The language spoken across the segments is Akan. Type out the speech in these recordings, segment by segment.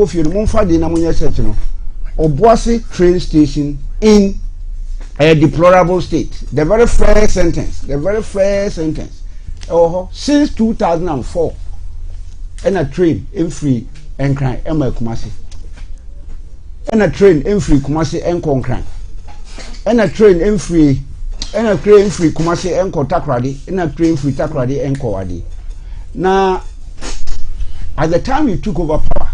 If you Mumfa de Namunya Setino, Obuasi train station in a deplorable state. The very first sentence. Oh, since 2004, and a train in free and crime, Emma Kumasi. And a train in free Kumasi and Concran. And a train in free, and a train free Kumasi and Takradi, and a train free Takradi and Kowadi. Now, at the time we took over power,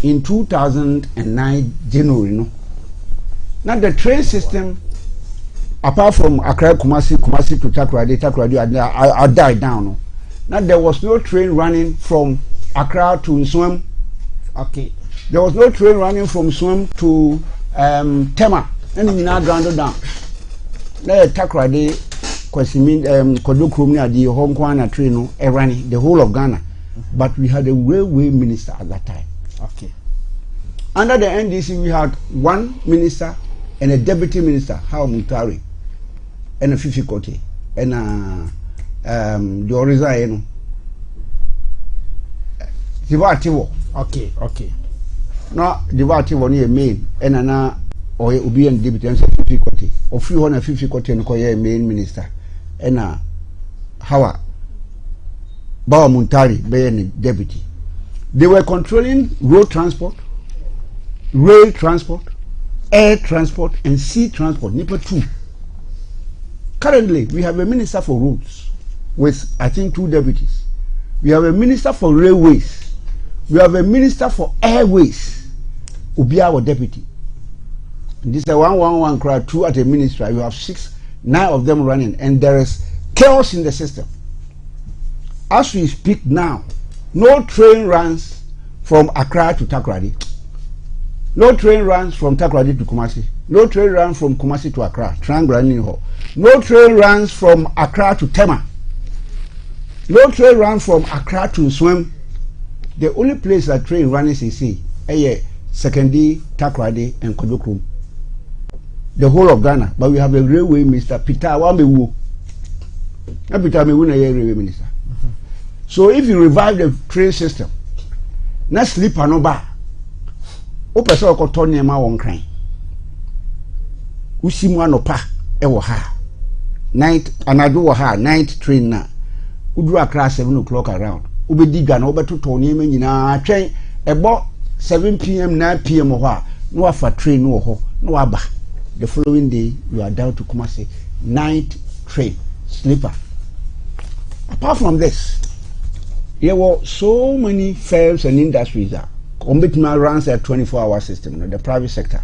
in 2009 January, no. Now the train system, apart from Accra, Kumasi to Takoradi, I died down. No. Now there was no train running from Accra to Nswam. Okay. There was no train running from Nswam to Tema. And in our ground down. Now Takoradi, Kwasimin, Kodokrum, the Hong Kong train, no, running the whole of Ghana. But we had a railway minister at that time. Okay. Under the NDC, we had one minister and a deputy minister, How Mutari, and a Fifi Kote, and the Oriza, Divativo. Okay. Now, Divativo near main, and ana or Ubi and deputy and Fifi Kote, or 350 Kote and Koya main minister, and Hawa Bawa Muntari, being deputy. They were controlling road transport, rail transport, air transport, and sea transport. Nipa 2. Currently, we have a minister for roads with, I think, 2 deputies. We have a minister for railways. We have a minister for airways. Ubia our deputy. And this is a 111 crowd, 2 at a ministry. You have 6, 9 of them running, and there is chaos in the system. As we speak now, no train runs from Accra to Takoradi. No train runs from Takoradi to Kumasi. No train runs from Kumasi to Accra. Triangle. No train runs from Accra to Tema. No train runs from Accra to Nswam. The only place that train runs is Sekondi, Takoradi, and Kodokrum. The whole of Ghana. But we have a railway minister, Peter Awamewu. Not Peter Awamewu, a railway minister. So if you revive the train system, na sleep anoba, o pese o koto niema won kran. Usimu anopa e wo ha. Night anado wo ha, night train na. Uduru Accra 7 o'clock around. Ubedi gwa na obeto niema nyina atwen ebo 7 p.m. 9 p.m. ho a, no afa train no ho, no aba. The following day you are down to Kumasi, night train, sleeper. Apart from this, there were so many firms and industries that Ombudsman runs a 24-hour system, the private sector.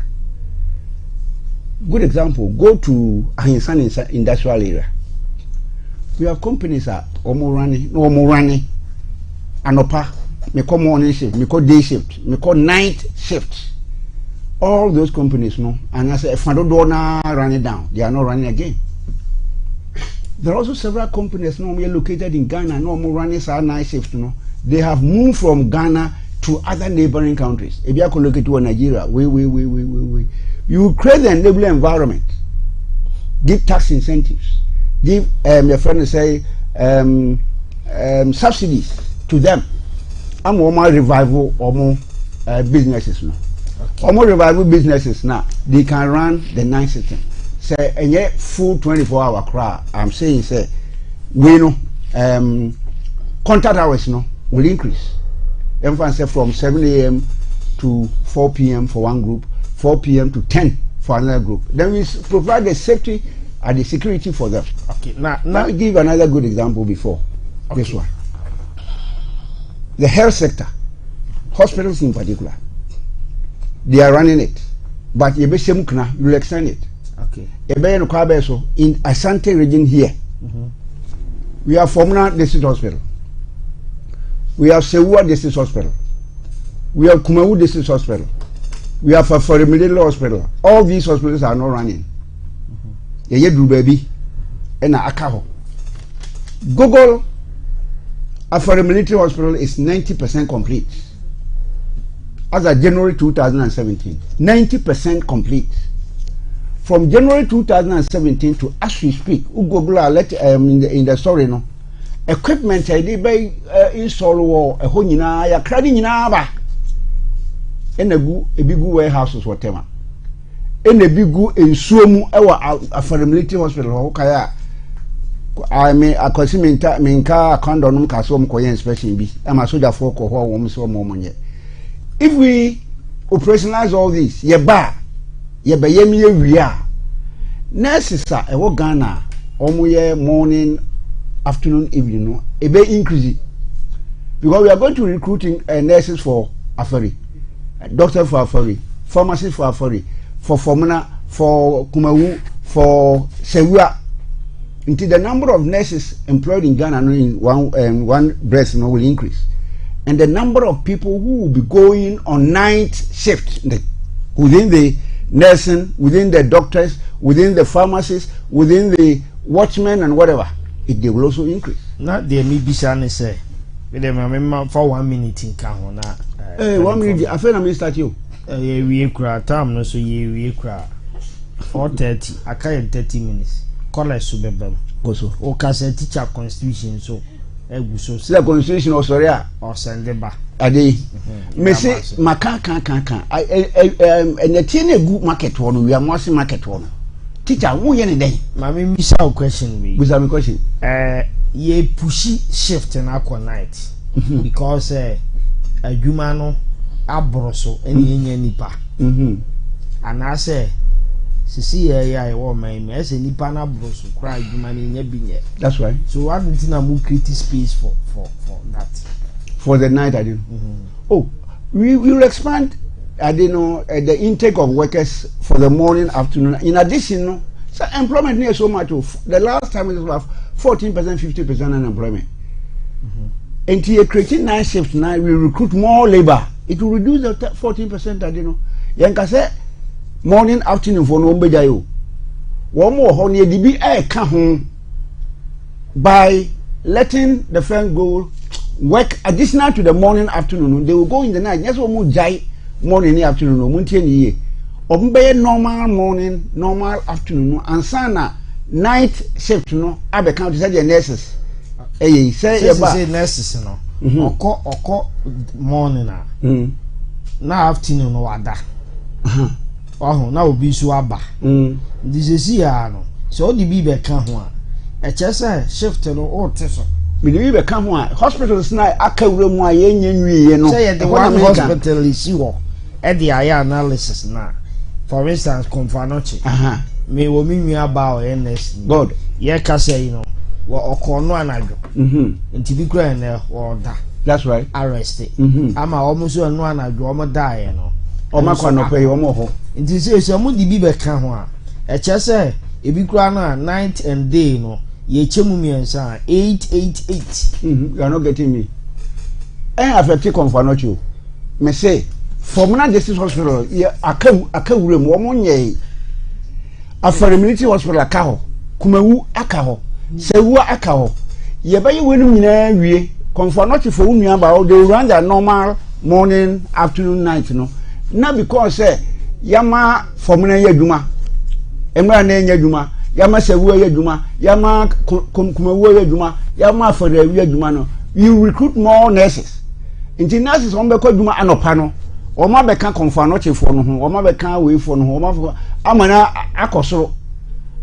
Good example, go to Ahinsan industrial area. We have companies that Omurani, Anopa, me call morning shift, me call day shift, me call night shift. All those companies, and I say, if I don't run it down, they are not running again. There are also several companies normally located in Ghana, no more running night shift. They have moved from Ghana to other neighboring countries. If you are locate to Nigeria, you create an enabling environment, give tax incentives, give your friend say subsidies to them. I'm more revival or more businesses now. Or more revival businesses now. They can run the night system. Say and yet full 24-hour crowd. I'm saying say we know contact hours will increase. Everyone say from 7 a.m. to 4 p.m. for one group, 4 p.m. to 10 for another group. Then we provide the safety and the security for them. Okay. Now I'll give another good example before this one. The health sector, hospitals in particular, they are running it, but you will extend it. Okay. In Asante region here, we have Formula District Hospital, we have Sewua District Hospital, we have Kumawu District Hospital, we have Afari Hospital. All these hospitals are not running. Baby, and Akaho. Google Afari Military Hospital is 90% complete. As of January 2017, 90% complete. From January 2017 to as we speak, Google let in the story equipment I did by install a honina ya crowding in Aba. ena gu ebi gu warehouses whatever ena ebi gu ensuo mu ewa Afari Hospital ho kaya I mean akwasi minka condom ka so mkoye inspection bi ama soldier for ko ho wo so mo monye. If we operationalize all this ye be yemi ye wia nurses a ewo Ghana omo ye morning afternoon evening no ebe increase because we are going to recruiting nurses for Afari, doctors for Afari, pharmacists for Afari, for Fomuna, for Kumawu, for Sewua. Until the number of nurses employed in Ghana in one breast will increase, and the number of people who will be going on night shift within the nursing, within the doctors, within the pharmacists, within the watchmen and whatever, they will also increase. Not the maybe say. For 1 minute in Kahona. 1 minute, I feel I'm start you. We cry, time no so we cry. 4:30, I can't 30 minutes. Call us Subebem. Also, or Casa teacher constitution so. So, the constitution or sorry, or send the back. A day. Me say, Macan. I and the tiny good market one, we are mossy market one. Teacher, who any day? Mammy, miss our question. We have a question. Ye pushy shift in aqua night because a humano abroso any nipa. And I say, see, I want my mess and nipa abroso cry human in your being. That's right. So I don't think I will create space for that. For the night, I do. Oh, we will expand. I don't know the intake of workers for the morning, afternoon. In addition, so employment near so much. The last time it was 14%, 50% unemployment. And to creating night shifts now, we recruit more labor. It will reduce the 14%. I don't know. Yanka say morning, afternoon for no bejayo. One more honey, DB come home by letting the firm go work additional to the morning, afternoon. They will go in the night. Yes, we move jai morning, afternoon. Munti ni ye. Normal morning, normal afternoon, and sana. Night shift no abe count say the nurses say nurses no oko morning na afternoon no wada na obi so aba this is here no so the be ka ho a say shift no o teso me the be ka ho a hospitals na akawura mu a yenya nwiye no say the one hospital is you e the eye analysis na for instance Confanoche me wo mi nwa ba o ns god ye ka say you know wo okono anajo nti bi kura na wo da that's right arrested ama omo so no anajo omo da ye no omo kwa no pay omo ho nti say so mo di bi be ka ho a e che say e bi kura na night and day no ye chemu miensa 888 you are not getting me affect Confanoche me say Formula Justice Hospital ye akawure mu omo nye Afari Hospital akaho Kumawu akaho Sewua akaho ye baye wenu nyina wie Confanoche for unu aba they run their normal morning afternoon night no na because say yama formula ye adwuma emra na enya adwuma yama Sewua ye adwuma yama Kumawu ye adwuma yama Afari ye adwuma no you recruit more nurses inti nurses on be ko adwuma anopa no Oma beka Confanoche for no ho oma beka we for no ho oma amana akosoro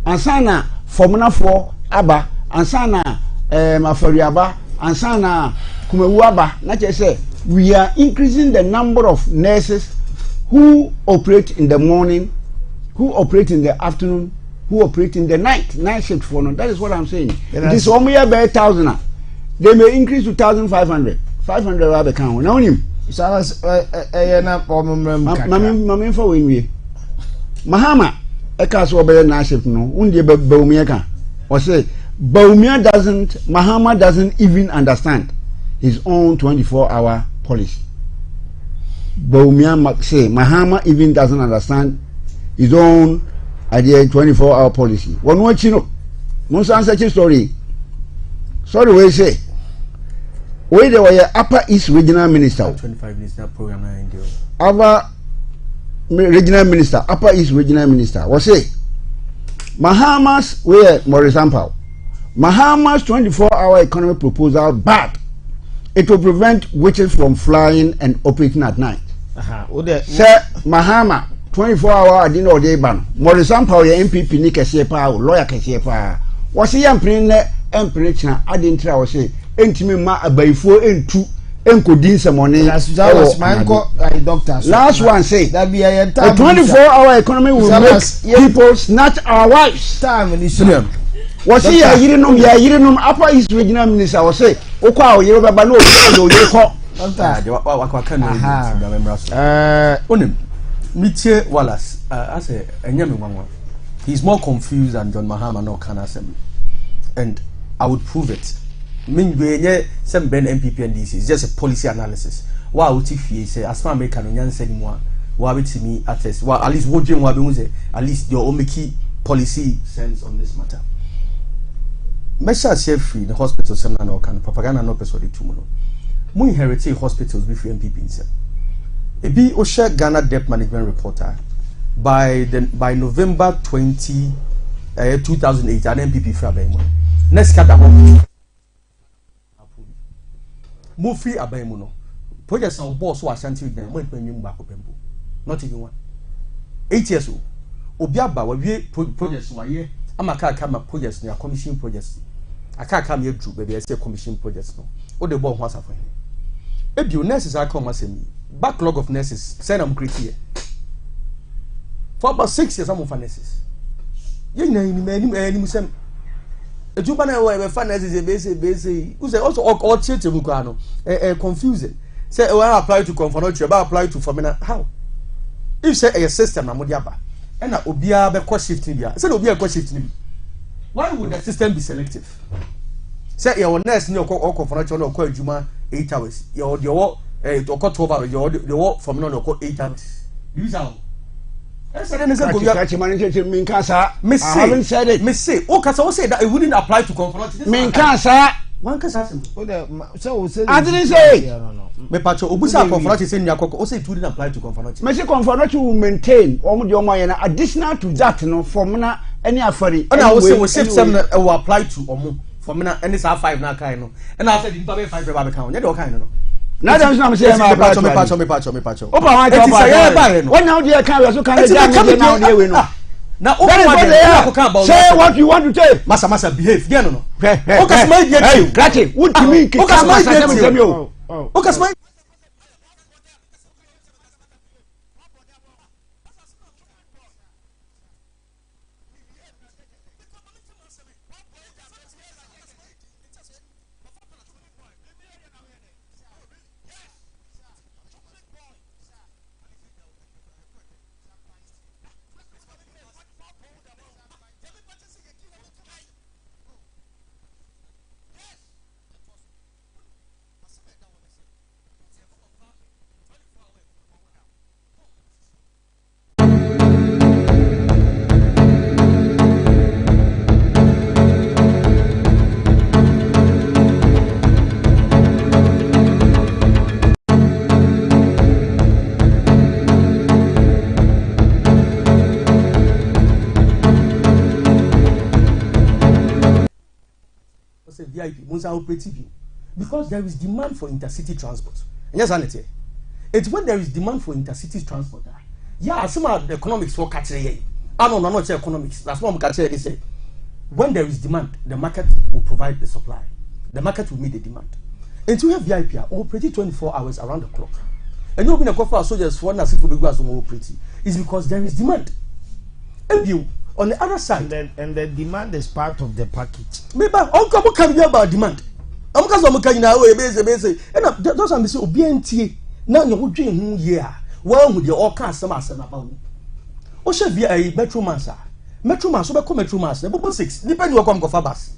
ansana formula for aba ansana Afari aba ansana Kumawu aba na che say we are increasing the number of nurses who operate in the morning, who operate in the afternoon, who operate in the night shift for no. That is what I'm saying. This one year by 1,000 they may increase to 1,500 500 aba kan na onim Salas na mami for we Mahama eka so be na shift no unde Bawumia kan or say Mahama doesn't even understand his own 24-hour policy. Bawumia say Mahama even doesn't understand his own idea 24-hour policy. One watch you know most answer story. Sorry we say where they were Upper East Regional Minister 25 minutes that program na indio Upper Regional Minister Upper East Regional Minister was say Mahama's where more example Mahama's 24-hour economic proposal bad. It will prevent witches from flying and operating at night. Sir Mahama 24-hour adina ode ba no Morrison Paul ye MPP ni kese pa lawyer kese pa wo se yamprin ne emprin china adintra wo se entimi ma abaifuo entu enkodi nsemone last one say that be a 24-hour economy will make people snatch our wives time in Israel wo se ya yirinum upper east regional minister wo se okwa o yero baba no o yeko onim Mitie Wallace, I say, he's more confused than John Mahama no can assembly. And I would prove it. Some Ben MPP and DC is just a policy analysis. Why would he say, as far as can say more, why would me attest? Well, at least what you say, at least your own key policy sense on this matter. Mesha share free the hospital, some no can propaganda no persuade too much. Mu inherited hospitals before MPP himself. Ebi Osha Ghana Debt Management Reporter by November 20, 2008 an MPP free abayimu. Next kata ho. Mo free abayimu no. Projects na boss so Ashanti region mo npanyin ba ko pembo. Not even one. 8 years old. Obi aba wa wie projects wa ye amaka ma projects na commission projects. Aka me dru be say commission projects no. O de bo ho asafo he. Ebi nurses aka o masemi. Backlog of nurses. Send them criteria. For about 6 years, I'm of nurses. You know, any some. A Jubana were nurses, basic. Who say also all children Mukano, confusing. Say, oh, I apply to Confonochi, but apply to Famina. How? If say a system, Namodiaba, and Obia be cost shifting. Say, Obia cost shifting. Why would the system be selective? Say, your nurse, no Confonochi, no call Juma 8 hours. Your 12 hours, you work from 8 hours. You say, I haven't said it. Miss say, Okasa say that it wouldn't apply to confront. One can say, I didn't say. Me pacho obusa confront say nyakoko say it wouldn't apply to confront. Me say confront will maintain additional to that no formula any afari. And I will say we shift some will apply to omo formula any 5 na kind no. And I said the 5 be count. You do kind no. Now that's not say me pacho. Opa wan to buy. What now dey can we so can dey now dey we no. Now say what you want to say. Masa behave. Yeah no. Okas my get you. Gratis. What do you mean? Okas my get you. Okas my VIP, because there is demand for intercity transport. And yes, Anette, it's when there is demand for intercity transport. Yeah, some of the economics for catching. I don't know economics. That's what I'm catching. Say, when there is demand, the market will provide the supply. The market will meet the demand. And to have VIP, operate 24 hours around the clock. And you've been a coffer soldiers for one people because of operating. It's because there is demand. And you. On the other side, and the demand is part of the package. Maybe uncle can be about demand. I'm because I'm carrying away base. And those are Mr. OBNT. Now you're doing here. Well, with your all customers and about. Or should be a Metro Massa. Metro Mass, over Metro Mass, the Bobo 6, depending on come go for bus.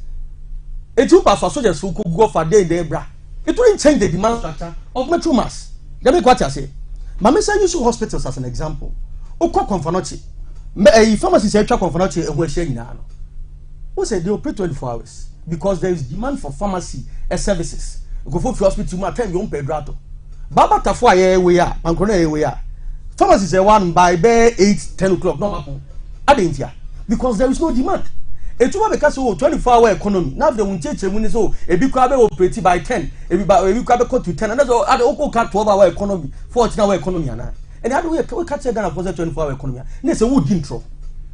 A 2 pass for soldiers who could go for day, bra. It wouldn't change the demand structure of Metro Mass. Let me what I say. Mamma say use hospitals as an example. Oko Confonochi. A pharmacy say track Confonochi and we're sharing now. Who said they operate 24 hours? Because there is demand for pharmacy and services. Go for hospital, my time you won't pay drato. Baba Tafua, we are, Pancone, we are. Pharmacy say one by 8, 10 o'clock. No, I didn't hear. Because there is no demand. etuma be ka so 24-hour economy now the won cheche mu ni so ebi kwa be operate by 10 ebi kwa be cut to 10 and so ade oko ka 12-hour economy 14-hour economy ana and ade we catch Ghana for 24-hour economy na say would intro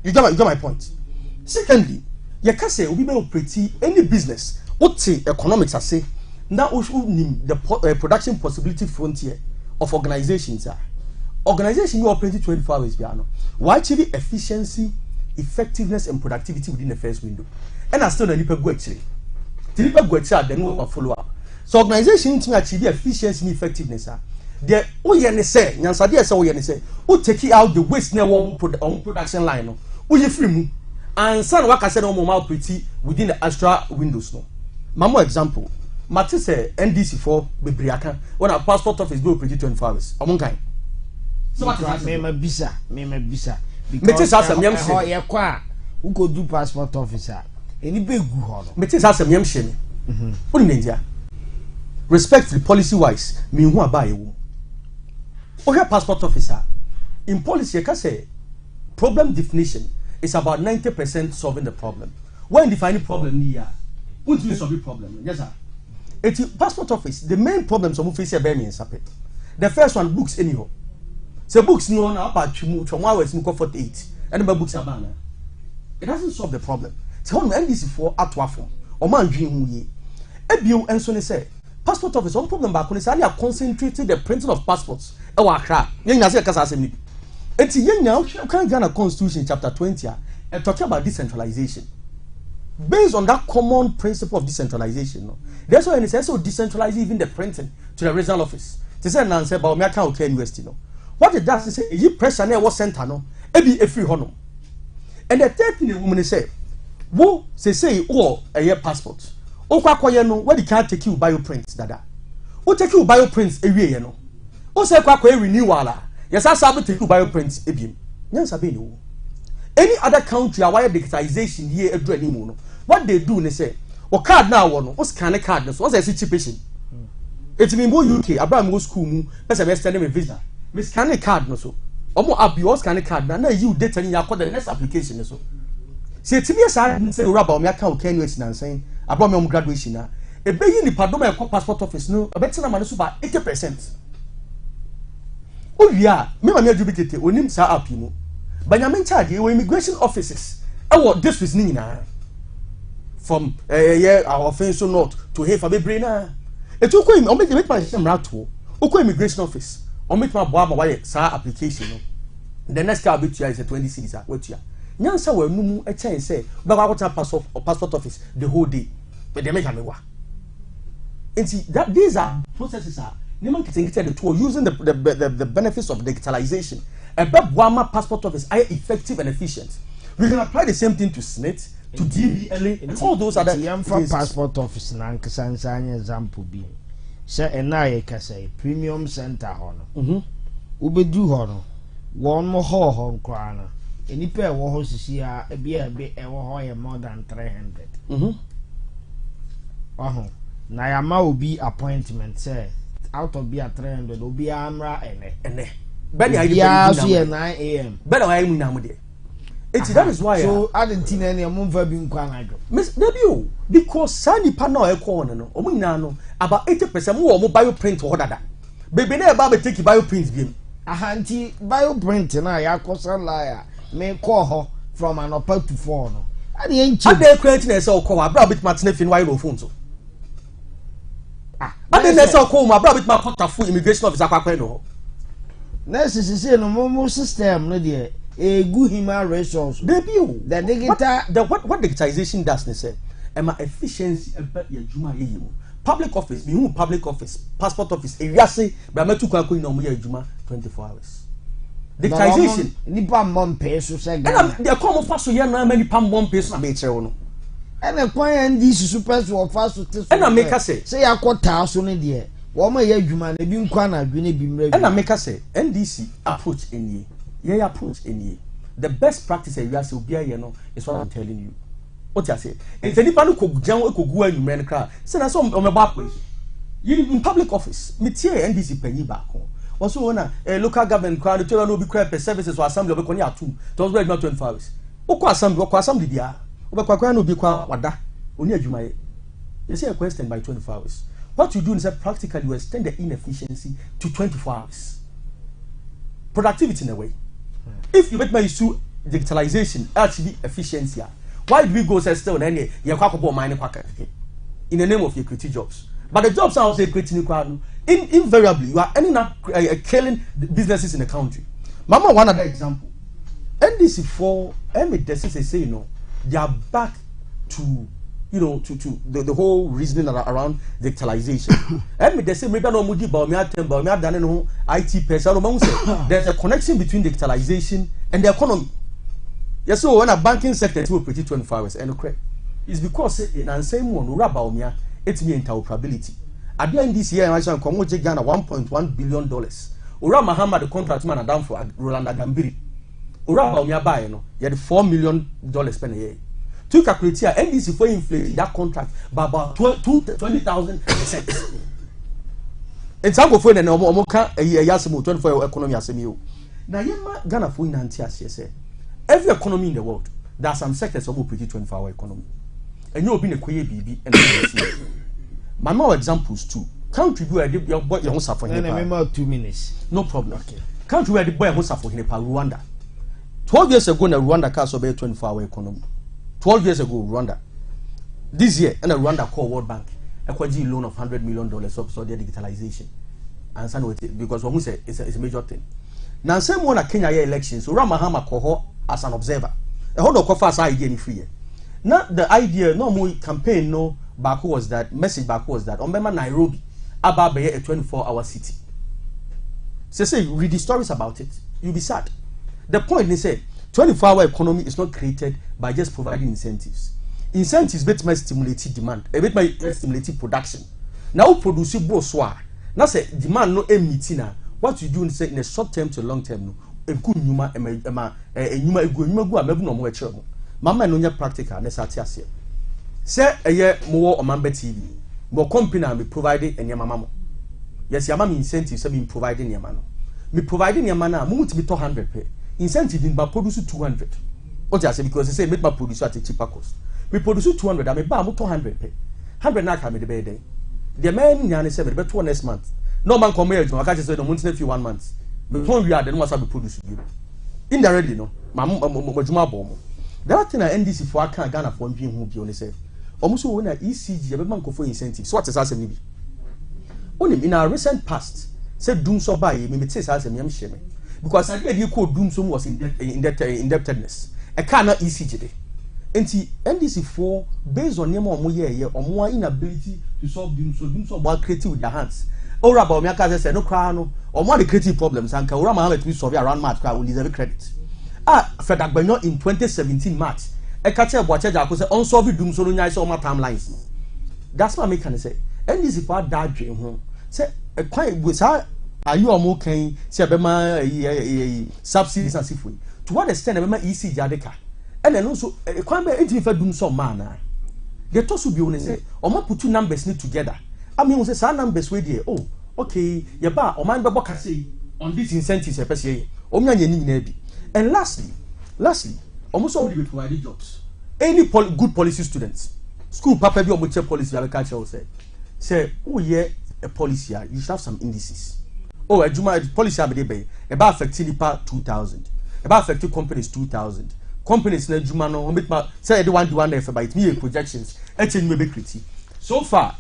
you get my point. Secondly, you can say obi be operate any business what economics ase na o the production possibility frontier of organizations organization you operate 24 hours biano why achieve efficiency, effectiveness and productivity within the first window and I still nipa go actually nipa go actually then we follow up so organization to achieve efficiency and effectiveness the o ye ne say nyansade say o ye ne say o take out the waste na on production line no o ye free mu and san waka say no mo operate within the extra windows no mamo example mate say NDC for bebriaka when a passport office go operate 24 hours amon kan so what is me bisa because ye kwa who go do passport officer eni be gu ho no mete sa asem yam hye me oni Nigeria respectfully policy wise me hu aba yewo o he passport officer in policy you can say problem definition is about 90% solving the problem when defining problem here won't you solve the problem yes sir it passport office the main problems of face be me sape the first one books anyhow say books no na about from hours for 48 and the books abana it doesn't solve the problem so on NDC for atwafo o man dwen hu ye ebio enso ne say passport office on problem back on say they are concentrating the printing of passports e wa Accra yenya say kasa asem ni enti yenya kan Ghana Constitution chapter 20 and talking about decentralization based on that common principle of decentralization no that's why it says so decentralize even the printing to the regional office they say na say ba me account okay university no what it does is say you pressure na what center no e be e free hono and the third thing the woman say wo say o a passport o kwa koye no what the can take you bioprint dada o take you bioprint ewie ye no o say kwa koye renewal a yes asa be take you bioprint ebiem nyansa be ni wo any other country where digitization here edu animu no what they do they say o card na wo no o scan card no so say cheap patient it mean go UK Abraham go school mu person be send me visa me scan card no so omo app you scan card na you data ni yakọ the next application so say timi say say raba me account can you na nsan Abraham me graduation na e be yi ni pardon me passport office no e be tena ma no so ba 80% o wia me ma me adubitete onim sa app mu Banyamin charge we immigration offices our districts ni nyina from our offensive north to here for be na etu ko o make ma system rato o ko immigration office o make ma boa ma why sa application no the next car be is a 20 cities wetua nyansa wa numu e chen say be kwa kwata passport office the whole day but they make amewa that these are processes are neman kitingite the tool using the benefits of digitalization a Wama passport office are effective and efficient. We can apply the same thing to SNIT, to DVLA, and all those other passport office na nksansanya example bi. Say enaye ka say premium center hono. Ubedu hono. One more ho nkwana. Enipa e wo ho sisi a e wo ho ye more than 300. Na ya ma obi appointment say out of be a 300 obi amra ene. Beni I so 9 a.m. Better I am now there. That is why so I didn't see any mumva being quite Miss Nebio because Sandy Pano a corner no no about 80% more bioprint or that. Baby never take bioprint game. A handy bioprint and I cost liar may call her from an upper to 4 no. I didn't create a so called a rabbit match in while phone so. I didn't so call my rabbit my full immigration officer Aquano. Nurse is saying no more system, no dear. A good human resource. Debut. The digital what digitization does, they say, and my efficiency about your Juma. Public office, me public office, passport office, area say, but I'm too quick in your Juma 24 hours. Digitization. Nipa mom peso say. And the common pass here now many pam one peso na betre and a client this super so fast to and I make us say I quota so ne dear. Woman ye adwuma na bi nkwa na adwene bi mra bi. And I make us say NDC approach any ye approach any the best practice you are say obi aye no is what I'm telling you. What you say? If anyone ko jan ko gu anwumre ne kra say na so o me ba place. You in public office me tie NDC panyi ba ko. Also na local government kra no be kra per services or assembly obekoni atum. Those were not 24 hours. Oko assembly bia Obekwa no bi kwa wada. Oni adwumaye. You say a question by 24 hours. What you do is that practically you extend the inefficiency to 24 hours. Productivity in a way. If you make my issue digitalization, actually efficiency. Why do we go say still any in the name of your creative jobs? But the jobs are also creating invariably you are ending up killing the businesses in the country. Mama, one other example. NDC for say they are back to to the whole reasoning around digitalization. They say maybe no mudi ba me atem ba me adane no IT person no say there's a connection between digitalization and the economy. Yes, so when a banking sector will operate 24 hours and it's because in the same one raba me it mean interoperability. At the end this year I shall come with Ghana $1.1 billion. Ura Mahama the contract man down for Rolanda Gambiri. Ura ba me buy no you had $4 million spent a year. To calculate here, NDC for inflate that contract by about 20,000%. And some of them omoka yasimu 24 economy asemi. Now yema Ghana for in say every economy in the world there are some sectors of operate 24-hour economy. And you been a queer BB and my more examples too. Country where the boy you suffer in about 2 minutes. No problem. Okay. Country where the boy who suffer in Rwanda. 12 years ago na Rwanda cast over 24-hour economy. 12 years ago, Rwanda. This year, and Rwanda called World Bank a loan of $100 million for their digitalization. And some it because when we say it's a major thing. Now, same one at Kenya elections, so Ramahama called as an observer. A whole of fast idea in free. Not the idea, no more campaign, no back was that message back was that on Nairobi, Ababe a 24-hour city. So say read the stories about it, you'll be sad. The point is say 24-hour economy is not created by just providing incentives. Incentives bet my stimulate demand, bet my stimulate production. Now produce bourgeois. Now say demand no meeting. What you do in say in a short term to long term no. A good numa go amebu no mo echero. Mama no nya practical na sa tia se. Say eye mo Omamba TV. Mo company me provide enya mama mo. Yes, ya mama incentives say me providing enya no. Me providing enya na mo mutimi to 100 pay. Incentive in produce 200. What I say because they say make my produce at a cheaper cost. We produce 200, I may buy 200 pay. 100 na come the day. The man nyane say be 2 next month. No man come here, I can't say no month if you 1 month. But when we are then what I be produce you. Indirectly no. Majuma bom. The other thing I NDC for can Ghana for being who be only say. Almost when ECG a man for incentive. So what is as maybe. Only in our recent past said doom so buy me say as a shame. Because I did you call doom some was indebtedness. I cannot ECG. And NDC for based on name or more inability to solve doom so more creative with their hands. Or about me, I said no crown or more the creative problems and Kaurama to solve around March will deserve credit. Fred Agbenyo in 2017 March. I catch up what I could say unsolved doom so nice on my timelines. That's what I can say. NDC for that dream home. Say a quiet with her. Are you more kind? Say a subsidies and so to what extent a EC Jadeka? And then also a crime if I do some man. The toss will be on say, or ma put 2 numbers need together. I mean, say some numbers way there. Oh, okay, your bar or man Baboka say on these incentives, a PCA, or me. And lastly, almost all will provide jobs. Any good policy students, school papa be on policy agriculture say, oh yeah, a policy, you should have some indices. Oh, a Juma policy about affecting the 2,000. About affecting companies 2,000. Companies na Juma no make ma say the one there for by me projections. So far,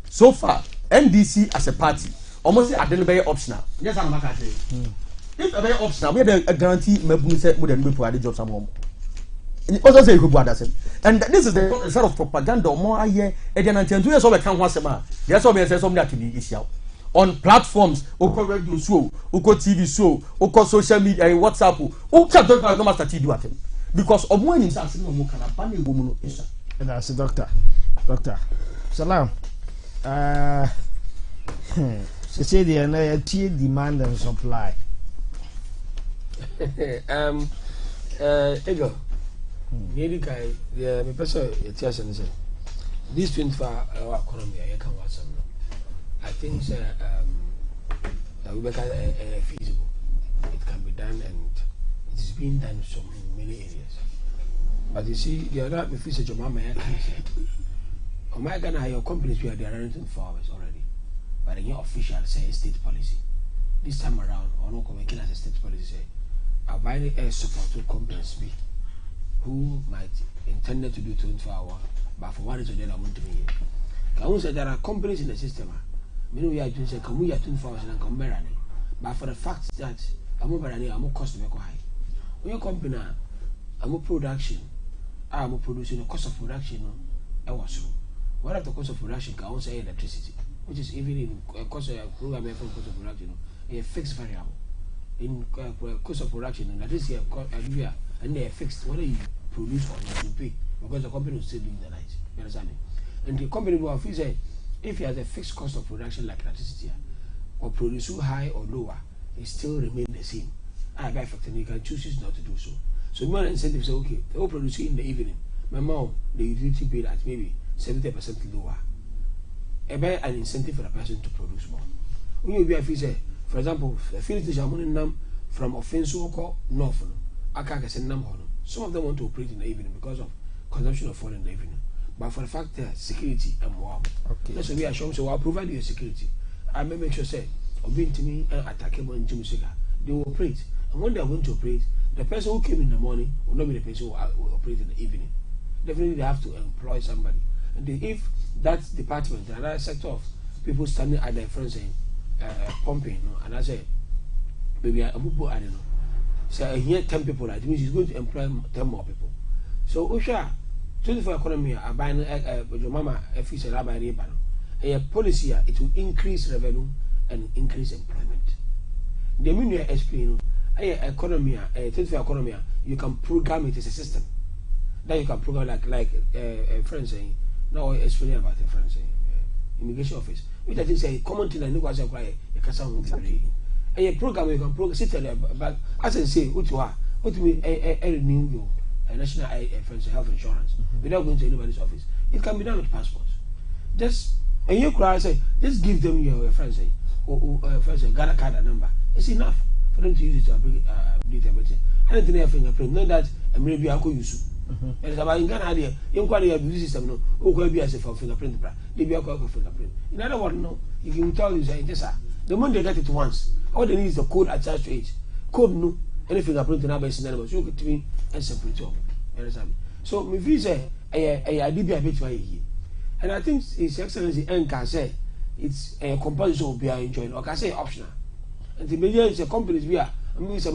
NDC as a party almost at the optional. Yes, I'm not saying. If a very optional, we have a guarantee maybe say more than we provide jobs some home. Also say and this is the sort of propaganda more I hear. And 2 years old can once a month. Yes, all say something that to be issue. On platforms, oko radio show, oko TV show, oko social media, WhatsApp, oko don't no master do at him. Because of when in no more can abandon woman. And that's a doctor. Salam. She said the demand and supply. Ego. Maybe the person said this 24-hour economy I can watch some. I think that we make it feasible. It can be done and it is being done in so many areas. But you see, the other if you say your mama, oh my God, now your companies we are there running 24 hours already. But in your official say state policy. This time around, or no making as a state policy say, I'll a support to companies be who might intend to do 24 hours, but for one reason or the other, I want to be here. Can we say there are companies in the system? Meaning we are doing say, can we have 24 hours and come back? But for the fact that I'm over here, I'm cost me high. When your company, I'm production, I'm producing the cost of production. I was so. What of the cost of production can say electricity, which is even in cost of program for cost of production, a fixed variable. In cost of production, that is here, and they are fixed. Whether you produce or not, you pay because the company will still doing the night. You understand me? And the company will say, if you have a fixed cost of production like electricity, or produce too high or lower, it still remain the same. By effect, and you can choose not to do so. So, one incentive say, okay, they will produce in the evening. My mom, the utility paid at maybe 70% lower. By an incentive for the person to produce more. When you be a say, for example, the Philippines is a from Offensive North, some of them want to operate in the evening because of consumption of food in the evening. But for the fact that security and more, that's why we are showing. So I'll provide you security. I may make sure say, obeying to me and attackable in Jimusika, they will operate. And when they are going to operate, the person who came in the morning will not be the person who will operate in the evening. Definitely, they have to employ somebody. And if that department, another sector of people standing at their front saying, pumping, and I say, maybe I'm going to, I don't know. So here 10 people, that means he's going to employ 10 more people. So, Osha, 24 economy, I buy your mama, if you say, a policy, it will increase revenue and increase employment. The meaning explain, economy, 24 economy, you can program it as a system. That you can program like a friend saying, now explain about a friend saying, immigration office. Which I think say common thing and nobody say a casa won't be. A program you can program sit there, but as I say, what me a renew a national health insurance without going to anybody's office. It can be done with passport. Just and you cry say, just give them your friend say or friend say Ghana card number. It's enough for them to use it to update everything. Anything have fingerprint, not that maybe I could use. And about in Ghana, there, you quite a busy system, no, who could be as a fingerprint, they be a fingerprint. In other words, no, you can tell you, say, this, the moment they get it once, all they need is the code attached to it. Code, no, any fingerprint in our base in so you could me and separate you. Understand? So, my visa, I did be a bit my and I think His Excellency N can say it's a composition will be enjoying, or can say optional. And the media is a company, we are, I'm going to say,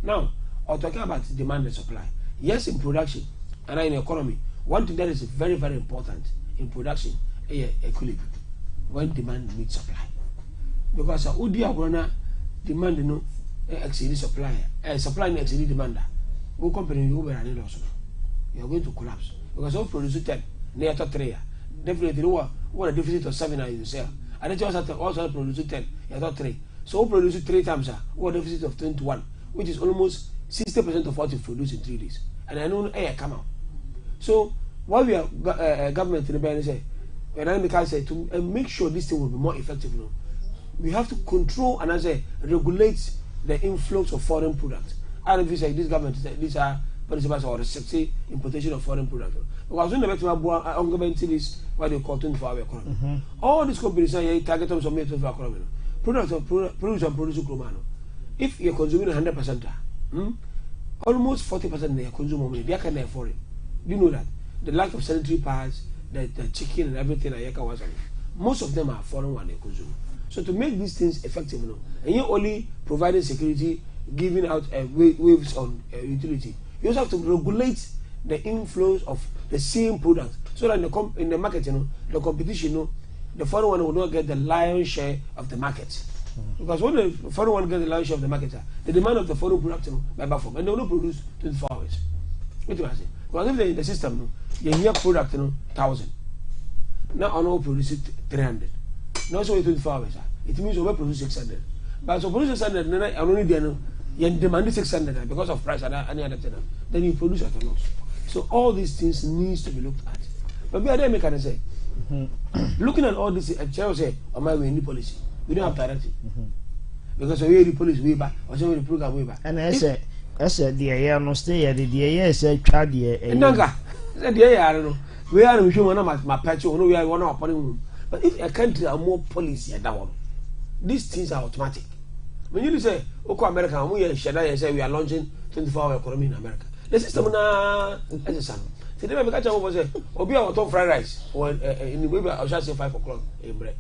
now, or talking about demand and supply. Yes, in production and in economy, one thing that is very, very important in production is equilibrium. When demand meets supply. Because demand no exceed supply, supply exceed demand. Who company you are going to collapse. Because all produce 10, near to 3. Definitely, what a deficit of 7 are you sell. And it also produce 10, you are 3. So produce 3 times, what a deficit of 21, which is almost 60% of what you produce in 3 days. And I know air come out. So what we are government in the bank say, when I can say to make sure this thing will be more effective, you know, we have to control and as regulate the influx of foreign products. And if you say this government, these are principles or restricting importation of foreign products. Because when the government is what they call 24-hour economy. All these companies say target them some 24-hour economy. Produce and produce global. If you're consuming 100%, almost 40% they are consuming money. They can afford it. Do you know that? The lack of sanitary pads, the chicken and everything most of them are foreign one they consume. So to make these things effective, you know, and you're only providing security, giving out waves on utility. You also have to regulate the inflows of the same product so that in the market, you know, the competition, you know, the foreign one will not get the lion's share of the market. Because when the foreign one gets the lion's share of the market, the demand of the foreign product, you know, by perform, and they will not produce 24 hours. What do I say? Because if they're in the system, you know, the year product, you know, 1,000. Now I know produce 300. Now so 24 hours. It means we produce 600. But so produce 600, then I only demand 600 because of price and any other thing. Then you produce at a loss. So all these things needs to be looked at. But we are there, can say, looking at all this, a child say, "On my way, new policy. We don't have directive because we have the police way back, or so we program way back." And I say, ɛsɛ deɛ yɛ no stay yɛ de deɛ yɛ sɛ twa deɛ Nanga, said the air, no. We are in human, my patch, we are one of upon. But if a country are more policy at that one, these things are automatic. When you say, Oko America, we are Shada, say we are launching 24-hour economy in America. The system na as a son. Today, we catch over say, Obi our top fried rice, or in the way I shall say 5 o'clock in bread.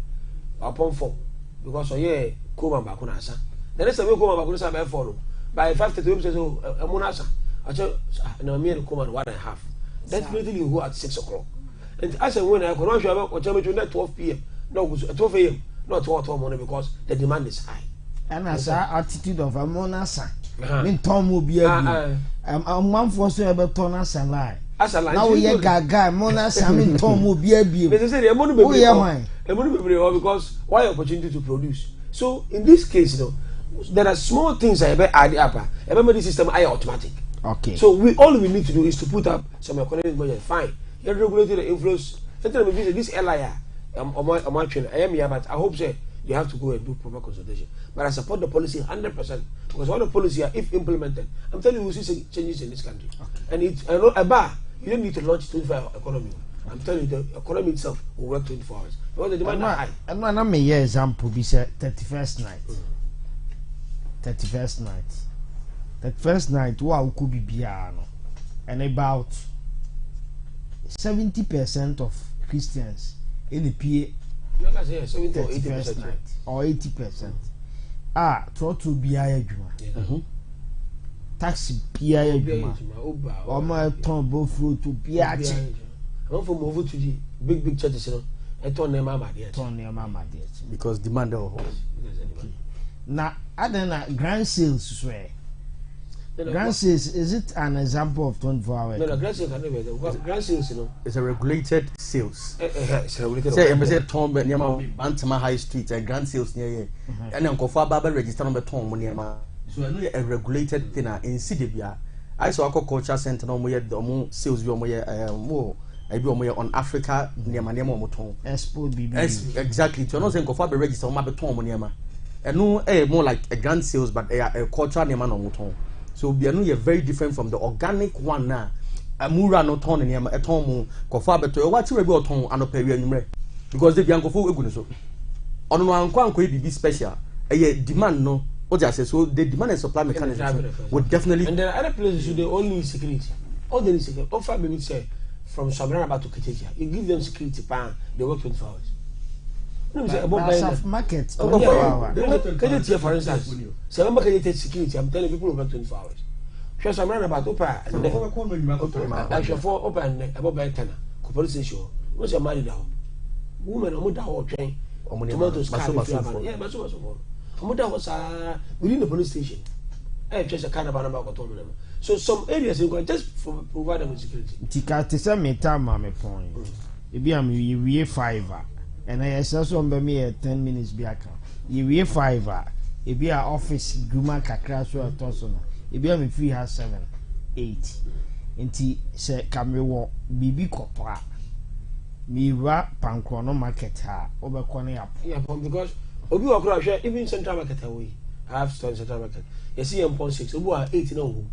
Upon 4, because a year, Kuma Bakunasa. The rest of you come Bakunasa by 4. By 5:30, says, oh, a monasa. I tell no, me and Kuma 1.5. Definitely you go at 6 o'clock. And as and when I can show about what time at 12 p.m. No, at 12 a.m. Not 12 morning because the demand is high. And as our attitude of a monasa. When Tom will be a man for so about Tonas and lie. As a line, now we are gaga, monasa, I mean Tom will be a beer. They say a money because why opportunity to produce. So in this case, you know, there are small things I bet add up. Remember the system I automatic. Okay. So all we need to do is to put up some economic budget. Fine. You regulate the inflows. This LIR, on my train, I am here, but I hope say you have to go and do proper consultation. But I support the policy 100% because all the policy are, if implemented, I'm telling you, we see changes in this country. Okay. And it's a bar. You don't need to launch 24-hour economy. I'm telling you, the economy itself will work 24 hours because the demand are high. And one of my example be said 31st night. 31st night. That first night, wow, could be piano, and about 70% of Christians in the PA. 31st night or 80%. Try to be a juma. Taxi PIA juma. Or my ton both fruit to PIA. I'm from over to the big churches, you know. I turn them mama dear. Turn their mama dear. Because demand of Now, other than grand sales, swear. Grand sales, is it an example of 24 hours? No, grand sales can never be. Grand sales, you know. It's a regulated sales. It's regulated. Say, I say, Tom, near my Bantama High Street, and grand sales near here. And Uncle Faba register number Tom near my. So I know a regulated thing in Sidibia. I saw a culture center no more the sales we are more. I be on Africa near my name Moton. Expo BB. Exactly. So I know saying Kofa register my beton near my. And no, more like a grand sales, but a culture near my Moton. So we are no very different from the organic one now. A mura no ton in a ton Kofa beto. What you will ton and a period because the Bianco for so. On one could be special. A demand no. What I say so the demand and supply mechanism would definitely. And there are other places they only need security. All they need security. All 5 minutes say from Sabrana to Ketekia. You give them security pan, they work 24 hours. Market. Ketekia, for instance. So I'm going to take security. I'm telling people about 24 hours. Just I'm running about open. Actually, for open about by 10. Police station. What's your money now? Women are more train. Tomatoes, yeah, but so within the police station. I have just a kind of number. So some areas you can just provide them with security. Tika to say me time my point. If you am you 5 and I also on me 10 minutes back. You 5 if you are office guma kakra so atoso. If you am free has 7 8. Nti say kamwe wo bibi kopa. Mi wa pankro no market ha obekọ na yap. Yeah, because obi wa kura hwe even central market away. I have store in central market. You see M.6 obi wa 8 na wo.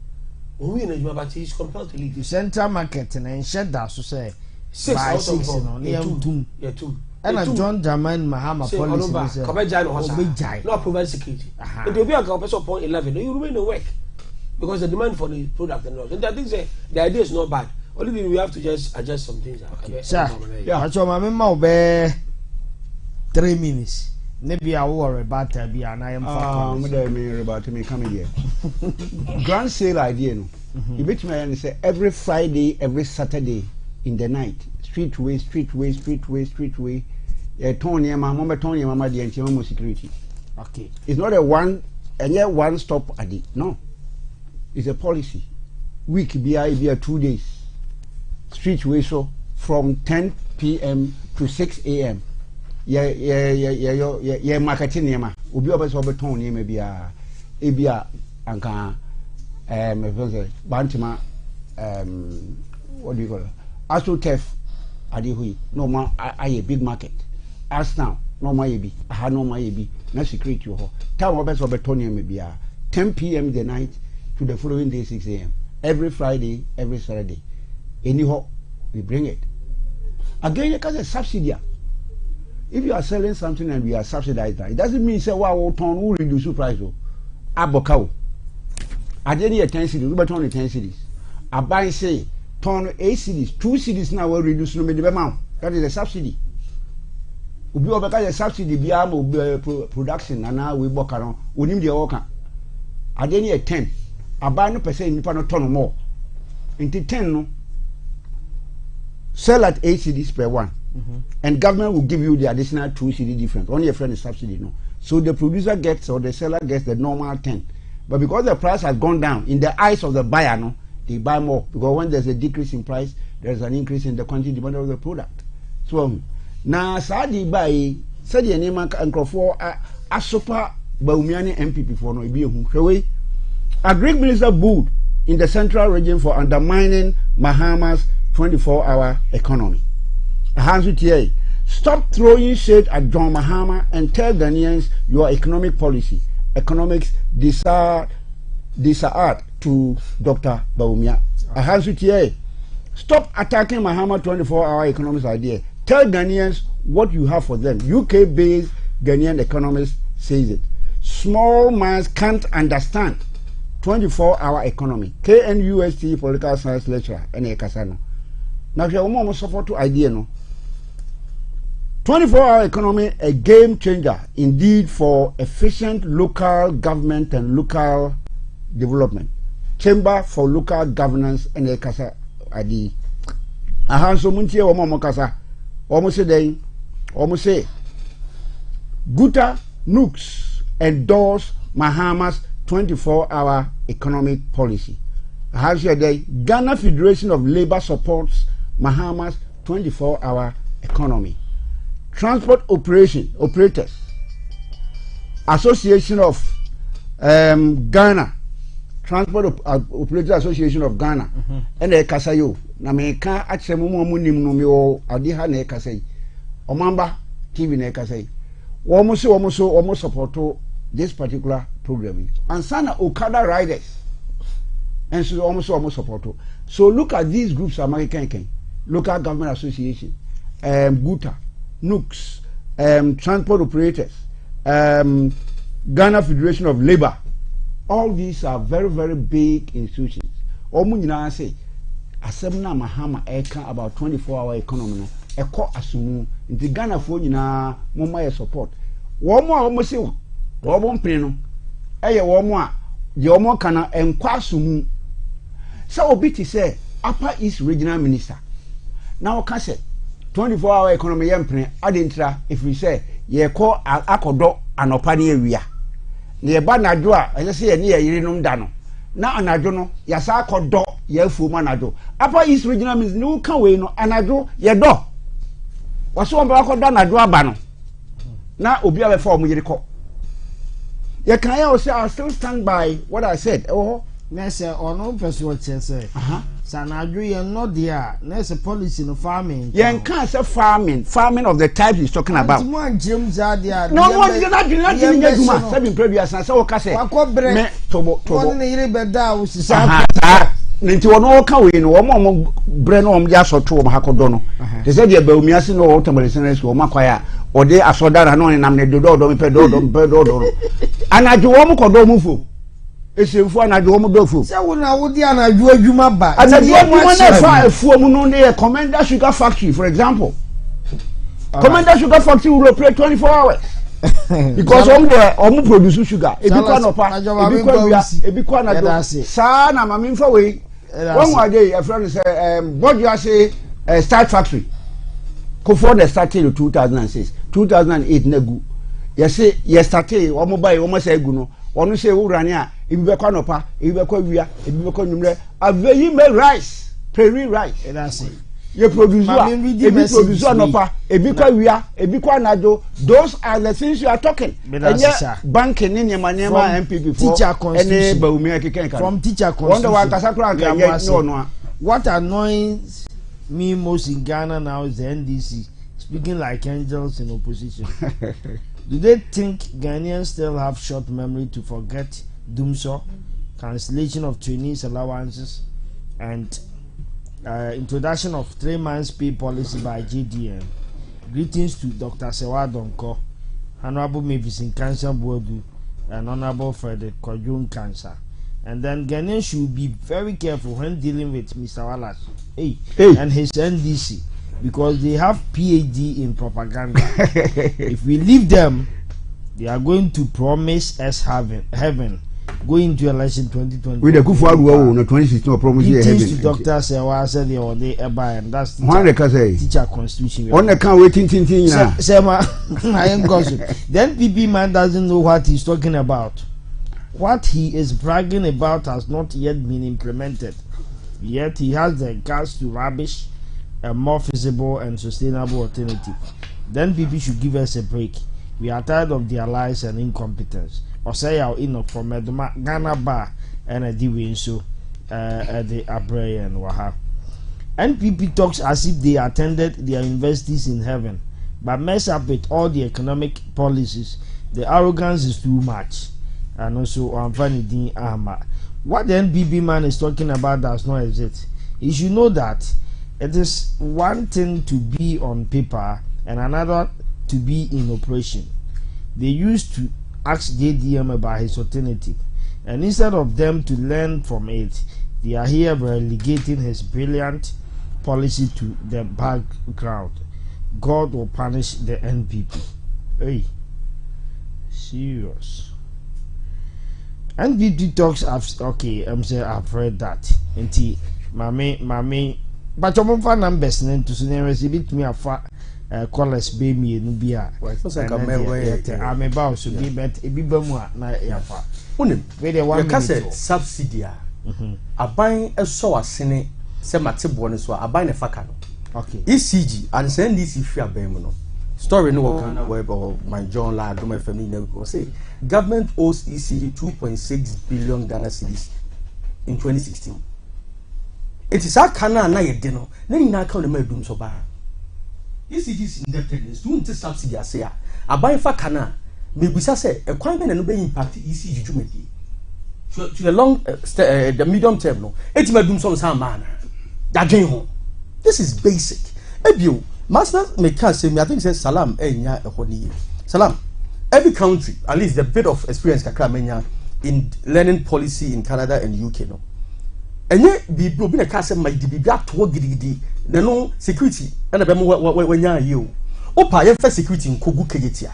We na juma but is compelled to leave. Central market na nshed da so say 6 out of 4 no near 2. Yeah, 2. And John German Mahama policy say come jai no hosa. No provide security. And obi aka person upon 11 you remain in work because the demand for the product and all. And I think say the idea is not bad. Only thing we have to just adjust some things. Sir, yeah. So my mama be 3 minutes. Maybe I worry about that. Be and I am. About me coming here. Grand sale idea no. You bet me say every Friday, every Saturday in the night, streetway. Tony mama the anti security. Okay. It's not a one stop at it. No. It's a policy. Week be a 2 days. Streetway so from 10 p.m. to 6 a.m. Yeah, marketing nema. Obi obeso obeton nema bia ebia anka Bantima what do you call it? AstroTurf adihui no ma a big market. As now no ma yebi no ma yebi na security ho. Time obeso obeton nema bia 10 p.m. the night to the following day 6 a.m. Every Friday, every Saturday. Anyhow, we bring it. Again, because a subsidy. If you are selling something and we are subsidized, it doesn't mean say wow, ton will reduce the price. Abokao. I didn't 10 cities, we turn 10 cities. I buy say turn 8 cities, 2 cities now will reduce no amount. That is a subsidy. Ubi obeka a subsidy be production and now we work around. We need the worker. I didn't 10. I buy no percent in no ton more. Into 10 no. Sell at 8 cedis per one. And government will give you the additional 2 cedi difference. Only a friend is subsidy, no. So the producer gets or the seller gets the normal 10. But because the price has gone down, in the eyes of the buyer, no, they buy more. Because when there's a decrease in price, there's an increase in the quantity demand of the product. So now Saudi buy said the name and for a super Baumiani MPP for no be a Agri Minister booed in the central region for undermining Bahamas 24-hour economy. Stop throwing shade at John Mahama and tell Ghanaians your economic policy. Economics desire to Dr. Bawumia. Stop attacking Mahama 24-hour economics idea. Tell Ghanaians what you have for them. UK-based Ghanaian economist says it. Small minds can't understand 24-hour economy. KNUST political science lecturer Ene Kasano. Now if you want support to idea no. 24-hour economy a game changer indeed for efficient local government and local development. Chamber for local governance and a kasa adi. Ahanso muntie omo kasa. Omo say dey. Omo say Guta Nooks endorse Mahama's 24-hour economic policy. Ahanso dey Ghana Federation of Labour supports Mahama's 24-hour economy. Transport Operators Association of Ghana, Transport Operators Association of Ghana, and a kasayo. Na me ka achemu mu nim no me o ade ha na e kasai. Omamba TV na e kasai. Womo support this particular program. And sana Okada riders. And so womo support. So look at these groups American Local Government Association, Guta, Nooks, Transport Operators, Ghana Federation of Labour. All these are very, very big institutions. Omunina say, Asemna Mahama Eka about 24-hour economy. Eko asumu. Inti Ghana for na mama support. Womo say, Womon Preno. Eye womo Yomo kana enkwa asumu. So obiti say, Upper East Regional Minister. Now say 24-hour economy yempre adintra if we say ye call akodo anopa ne awia ne ba najo a ene say ye ne yirinum da no na anajo no yasa akodo ye afuom anajo Upper East Regional means no kan we no anajo ye do waso on ba akodo anajo aba no na obi abefa o yiri ko ye kan ya o say I still stand by what I said na say ono person what say Sanadu yen not there. There's a policy no farming. Yen can't say farming of the type he's talking about. No one James are there. No one did not do seven previous and so case. Me tobo. One in the beda was Ninti wono ka we no omo bre no ya so to hakodo no. They said the Baumiasi no automatically o makwaya o de asodara no nam ne dodo me pedo do. Anaju wo mo kodo mu fo. Esemfu anadwo mo dofo se wo na wo di anadwo adwuma ba anadwo adwuma na fa afuo mu no dey Commander Sugar Factory for example. Commander Sugar Factory will operate 24 hours because omu produce sugar ebi kwa no pa ebi kwa wia ebi kwa anadwo sa na mama mfa we one wa dey a friend say bodu ase start factory ko for the started in 2006 2008 na gu yes started omo buy omo say gu no onu say urani a ebi be kwa nopa ebi be kwa wia ebi be kwa numre aveyi me rice prairie rice that's it ye produce ebi produce nopa ebi kwa wia ebi kwa nado those are the things you are talking banking ni nyama MPP for any Bawumia keken from teacher wonder wa kasakura kan no what annoys me most in Ghana now is the NDC speaking like angels in opposition. Do they think Ghanaians still have short memory to forget Dumso, cancellation of trainees allowances, and introduction of 3 months pay policy by JDM. Greetings to Dr. Sewa Donko, Honorable Mavis in Cancer Boardu, and Honorable Frederick Kojun Cancer. And then Ghanaians should be very careful when dealing with Mr. Wallace and his NDC, because they have PhD in propaganda. If we leave them, they are going to promise us heaven going into election 2020. With the Kufu no 2016 promise heaven. It is to Dr. Sewa said they were there and that's teacher constitution. On the can waiting now. I am gossip. Then PP man doesn't know what he's talking about. What he is bragging about has not yet been implemented. Yet he has the guts to rubbish a more feasible and sustainable alternative. Then PP should give us a break. We are tired of their lies and incompetence. Or say our enough from Ghana bar and a diwin so at the Abre and Waha. NPP talks as if they attended their universities in heaven, but mess up with all the economic policies. The arrogance is too much. And also Amfani Din Ahmad. What the NPP man is talking about does not exist. You should know that it is one thing to be on paper and another to be in operation. They used to ask JDM about his alternative, and instead of them to learn from it, they are here relegating his brilliant policy to the background. God will punish the NPP. Hey, serious. NPP talks. Okay, I'm saying I've read that. Until mame, but I'm on numbers. Then to say receive me a fat. Callers baby no bia I'm about to be bet e bi bamu na yafa unim we dey 1 minute subsidy aban eso asene se matebo no so aban ne faka no okay ECG and send this if you aban mu no story no work Ghana web or my John la do my family no say government owes ECG 2.6 billion Ghana cedis in 2016. It is a kana na ye de no na nyina ka no ma dum so ba ECG's indebtedness to subsidy as ya aban fa kana mebusa say e kwan be na no be impact ECG dwumadi to the long the medium term no etima dum so san man dadwen ho. This is basic ebio master me can say me I think say salam enya ehoni salam every country at least the bit of experience kakra menya in learning policy in Canada and UK no enye bi obi na ka say my di bi ato gidigidi na no security na be mo wanya yi o opa ye fa security nkogu kegetia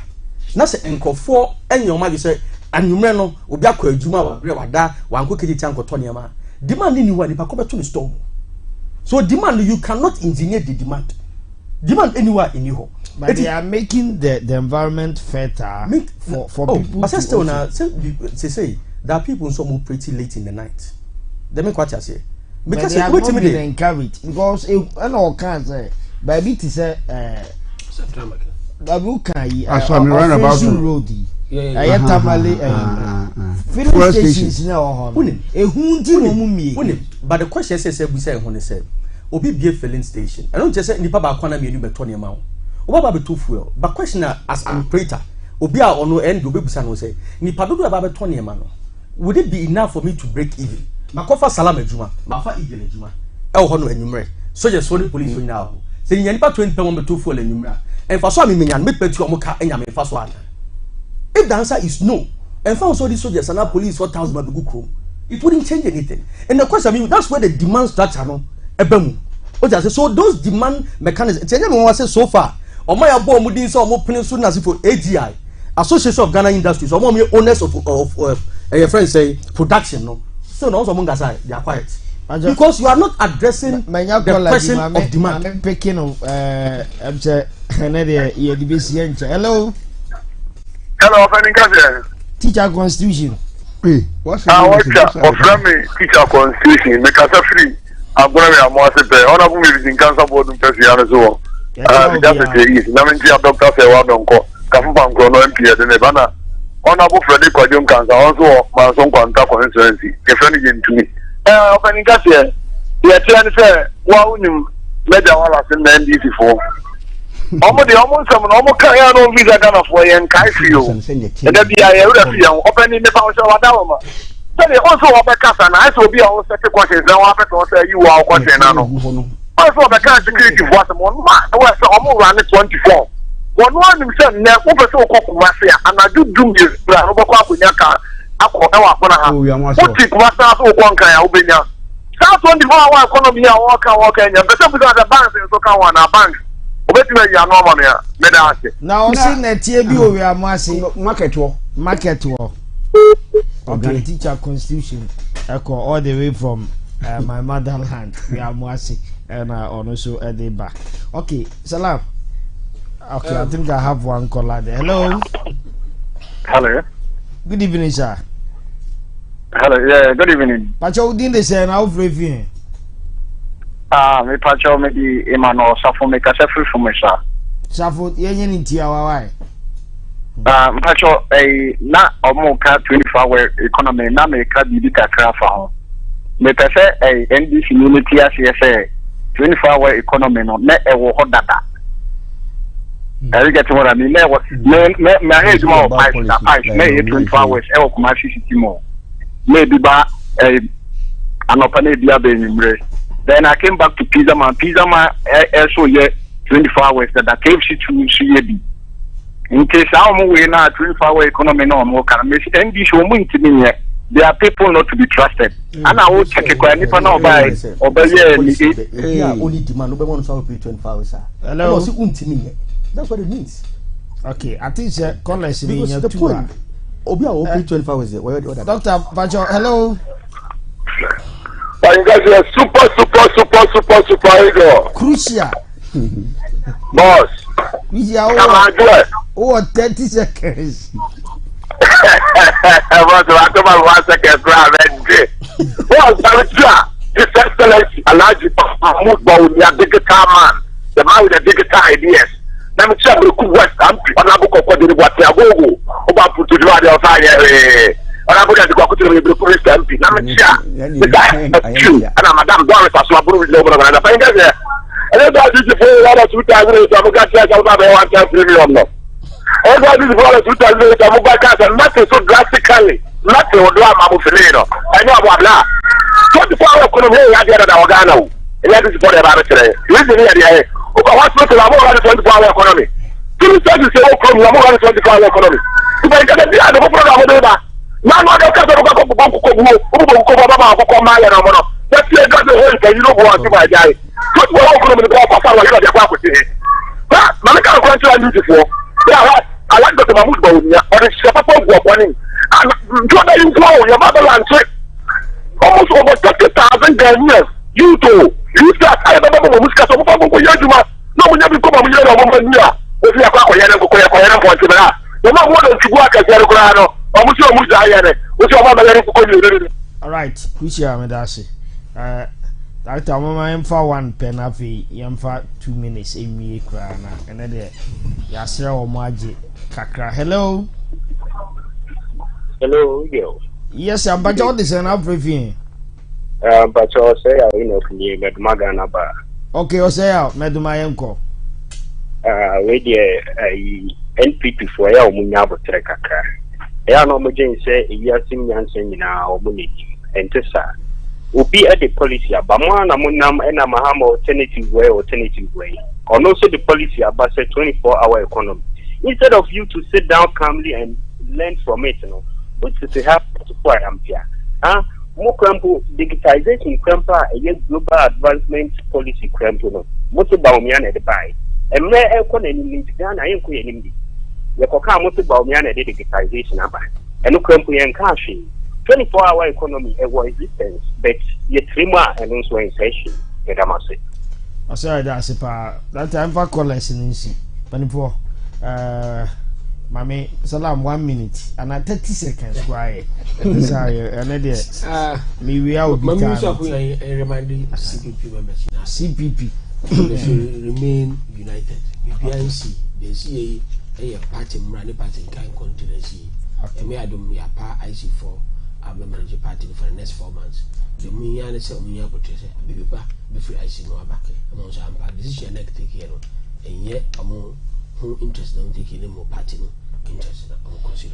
na se enkofo enye o ma bi say anwumre no obi akọ adwuma wa bre wada wanko kegetia nkoto ne ma demand ni wa ni pa ko beto ni store. So demand, you cannot engineer the demand anywhere in Europe. But they are making the environment fertile for people. But still now, say there are people who move pretty late in the night. They make what I say. Because they are not being encouraged. Because I know can't say, but it is a September. Dabu kai. I'm run about road. I tamale filling stations now. But the question says we say when say obi be filling station. I don't just say nipa ba kwana me be tony ma. Oba ba be fuel. But question as operator obi a ono end obi busa no say nipa dodo ba be tony ma no. Would it be enough for me to break even? Makofa salam adwuma, mafa even adwuma. E ho no anwumre. So just for the police so now. Say nipa 20 pound be fuel anwumre. En fa so am me nyan me petu o mo ka enya me fa so ana. If the answer is no, and found so these soldiers and our police 4,000 might be good chrome, it wouldn't change anything. And of course, I mean, that's where the demand structure no ebemu. So those demand mechanisms, so far, or my abo mudin so more peninsula as for AGI, Association of Ghana Industries, or more owners of your friends say production, no. So no among us they are quiet. Because you are not addressing the question of demand. I'm picking of hello. Hello, Opening Teacher Constitution. Hey, what's me teacher constitution? Make us free. I'm going to be a more simple. Honorable me in cancer board and person and so on. That's the case. Namintia Dr. Sewa Donko, Kafufan Chrono MP at the Nevada. Honorable Frederick Kojun Cancer, also my son contact constituency. A friend to me. Opening Cassia. The attorney said, wow, you made our last in the NDC for. Almost some almost carry no visa Ghana for and Kaifio. And then the I would have open in the house of Adama. So they also have a cast and I will be our second question. Now, I say you are question. Also, the kind of security was one man who was almost 24. One himself never so called Mafia, and I do this. I don't know what South 24-hour economy, I walk and better because the banks and so can one our banks. Now, see that TB we are market war. Okay, teacher constitution. Echo all the way from my motherland. We are Mwasi and also at the back. Okay, Salam. Okay, I think I have one caller there. Hello. Hello. Good evening, sir. Hello, yeah, good evening. Pacho didn't say now review. Me Pacho me di Emmanuel Safo me kase free for me sir. Safo yenye ni tia wawai. Pacho na omo ka 24-hour economy na me ka bibi kakra fa ho. Me pese NDC unity ase say 24-hour economy no na e wo ho dada. I get what I mean. Me head more price me 24 hours e wo kuma CCT more. Maybe ba an open dia be nimre. Then I came back to Pizza Man so yeah 24 hours that I came to see in case I'm we na 24-hour economy no more can make and this woman to me there are people not to be trusted. And I will check it kwa nipa na oba yeah only demand no be want to pay 24 hours sir. Hello. That's what it means. Okay, I think callers in your two. Obi a open 24 hours there. Where the Dr. Pacho, hello. You guys are super ego. Crucial. Boss. We are 30 seconds. Boss, I come on 1 second grab and boss, His Excellency Alhaji Mahmoud Bawumia, digital man. The man with the digital ideas. Let me check the West Country. On a book of what go about to do the outside. On a book of the police MP. Let me check the guy. And Madame Doris as well. And I this is for a lot of 2,000. I'm going to check out $1 premium. All this is for 2,000. I'm going to and nothing so drastically. Nothing will do a Mamufino. I know about that. 24-hour economy. I get an organo. And that is for the today. Listen here. Hospital, I'm over the 24-hour economy. Two services say, oh, I'm over the 24-hour economy. If I get the program of the now, no, don't come that's the whole you don't want to buy guy. Put more economy to go for power. You know, the property. But, Malaka, I'm going to before. Yeah, I like the Mahmoud Bawumia or the Shapapa warning. And Jordan, you go, your motherland trip. Almost over 30,000 Ghanaians. You too. You start. I remember when we got some of them. No, we never come on here. If you are going to go for Sibera, the man wanted to work as Yarograno. Or which you are which you are. All right, which you are Medasi. Dr. Mama, I'm for 1 penafi, I'm for 2 minutes in me crana, and then Yasra or Maji Kakra. Hello. Hello, girl. Yes, I'm but all this and I'll preview. But you say I know Medmagana bar. Okay, I'll say out, Medumayanko. With the NPP for your Munyabo Trekaka. I know Majin say, Yasim Yansen now, Munity, and Tessa. Will be at the policy, but one Amunam and a Mahama alternative way. Or no, say the policy about a 24-hour economy. Instead of you to sit down calmly and learn from it, you know, which is to have to acquire Ampia. More crampo digitization crampa a global advancement policy crampo. Most of Baumian at the buy. And may economy Ghana, I am quitting. The Coca most of Baumian at digitization about. And no crampo and cashing. 24-hour economy ever existence, but yet 3 more and also in session. I say that's that time for callers in Insi. Panipo, Mammy, Salam 1 minute and 30 seconds. Why? Me, we are reminding CPP members. CPP. They should remain united. BPNC, the CA, a party, running party, can continue. And me, I don't be a part IC4. I'm a manager party for the next 4 months. The Munya and say, Munya, but baby, before I see no back. I'm also a decision next take care. And yet, I'm who interested in taking more party interest.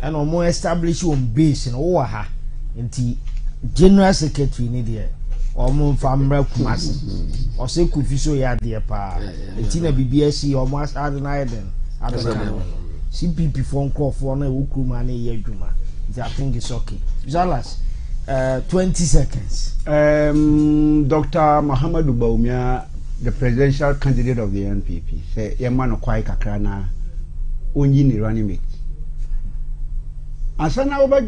And more established on base in Oaha. nti general secretary ni de omo famra kumase o se kufi so ya de pa nti na bibia si omo ade na eden CPP for nkrofo na wo kruma na ye adwuma nti I think it's okay. Zalas 20 seconds. Dr. Muhammadu Bawumia, the presidential candidate of the NPP, say Yema no kwai kakra na onyi ni running mate. Asa na oba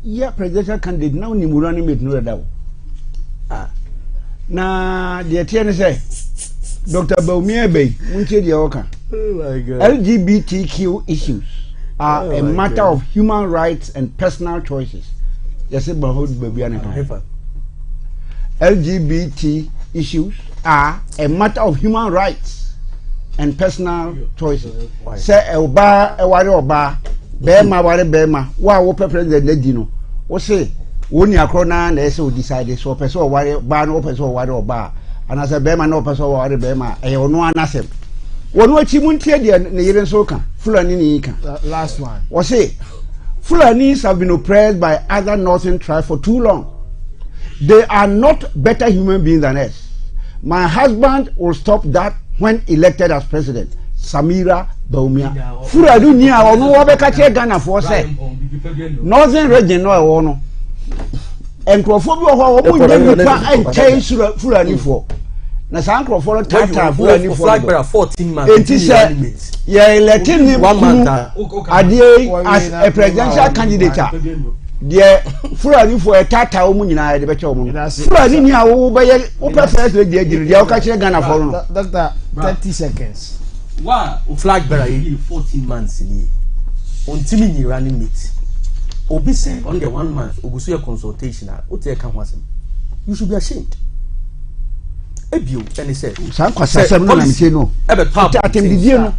ya presidential candidate na oni mu running mate no da wo. Na de tie ne say Dr. Bawumia be munche de oka. Oh my God. LGBTQ issues are a matter of human rights and personal choices. Yes, LGBT issues are a matter of human rights and personal choices. Say oba eware oba bema ware bema wa wo president na di no wo say woni akro na na say o decide so person o ware ba no person o ware oba ana say bema na person o ware bema e ono anasem wono achi muntie de ne yire so ka Fulani ni ka Last one. wo say Fulanis have been oppressed by other northern tribes for too long. They are not better human beings than us. My husband will stop that when elected as president. Samira Bawumia. Fulani ni a ono wo be ka che Ghana for say. Northern region no e wo no. Enkrofo bi wo wo mu nya nipa enkai Fulani for. Na san nkrofo tata Fulani for. Flag bearer 14 months. Enti say yeah, electing him 1 month as a presidential candidate. The Fulani for a tata omu nyina de be che omu. Fulani ni a wo be ye wo president de agiri de o ka che Ghana for no. Doctor 30 seconds. Wa flag bearer 14 months ni. Ontimi ni running mate. Obi say on the 1 month ogusu your consultation o te ka ho asem. You should be ashamed. Ebio and he said San kwasa sem no na me say no. Ebe pap. Atem didie no.